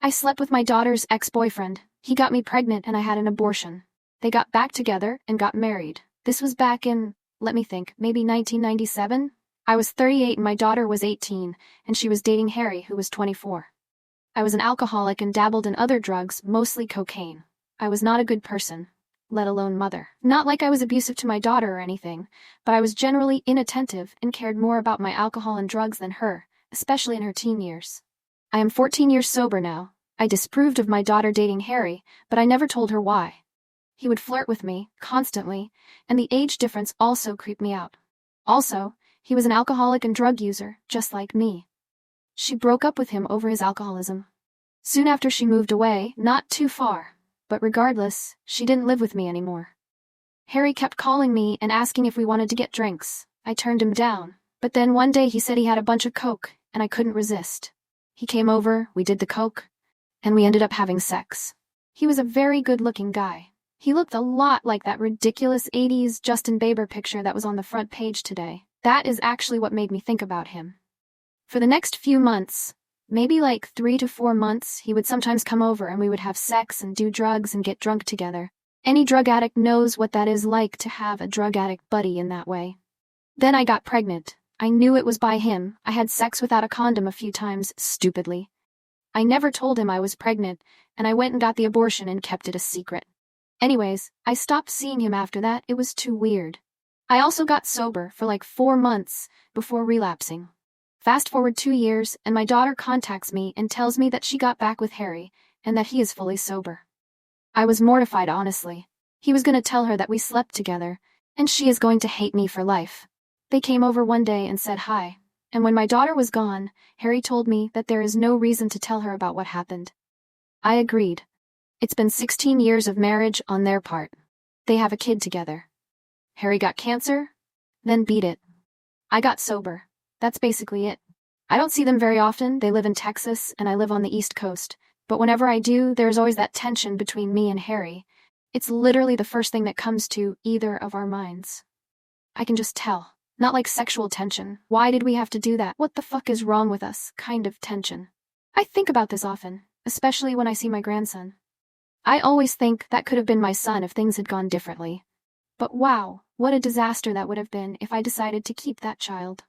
I slept with my daughter's ex-boyfriend. He got me pregnant and I had an abortion. They got back together and got married. This was back in, let me think, maybe 1997? I was 38 and my daughter was 18, and she was dating Harry, who was 24. I was an alcoholic and dabbled in other drugs, mostly cocaine. I was not a good person, let alone mother. Not like I was abusive to my daughter or anything, but I was generally inattentive and cared more about my alcohol and drugs than her, especially in her teen years. I am 14 years sober now. I disapproved of my daughter dating Harry, but I never told her why. He would flirt with me, constantly, and the age difference also creeped me out. Also, he was an alcoholic and drug user, just like me. She broke up with him over his alcoholism. Soon after she moved away, not too far, but regardless, she didn't live with me anymore. Harry kept calling me and asking if we wanted to get drinks. I turned him down, but then one day he said he had a bunch of coke, and I couldn't resist. He came over, we did the coke, and we ended up having sex. He was a very good-looking guy. He looked a lot like that ridiculous 80s Justin Bieber picture that was on the front page today. That is actually what made me think about him. For the next few months, maybe like 3 to 4 months, he would sometimes come over and we would have sex and do drugs and get drunk together. Any drug addict knows what that is like to have a drug addict buddy in that way. Then I got pregnant. I knew it was by him. I had sex without a condom a few times, stupidly. I never told him I was pregnant, and I went and got the abortion and kept it a secret. Anyways, I stopped seeing him after that. It was too weird. I also got sober for like 4 months before relapsing. Fast forward 2 years, and my daughter contacts me and tells me that she got back with Harry, and that he is fully sober. I was mortified, honestly. He was going to tell her that we slept together, and she is going to hate me for life. They came over one day and said hi, and when my daughter was gone, Harry told me that there is no reason to tell her about what happened. I agreed. It's been 16 years of marriage on their part. They have a kid together. Harry got cancer, then beat it. I got sober. That's basically it. I don't see them very often. They live in Texas and I live on the East Coast, but whenever I do, there's always that tension between me and Harry. It's literally the first thing that comes to either of our minds. I can just tell. Not like sexual tension. Why did we have to do that? What the fuck is wrong with us? Kind of tension. I think about this often, especially when I see my grandson. I always think that could have been my son if things had gone differently. But wow, what a disaster that would have been if I decided to keep that child.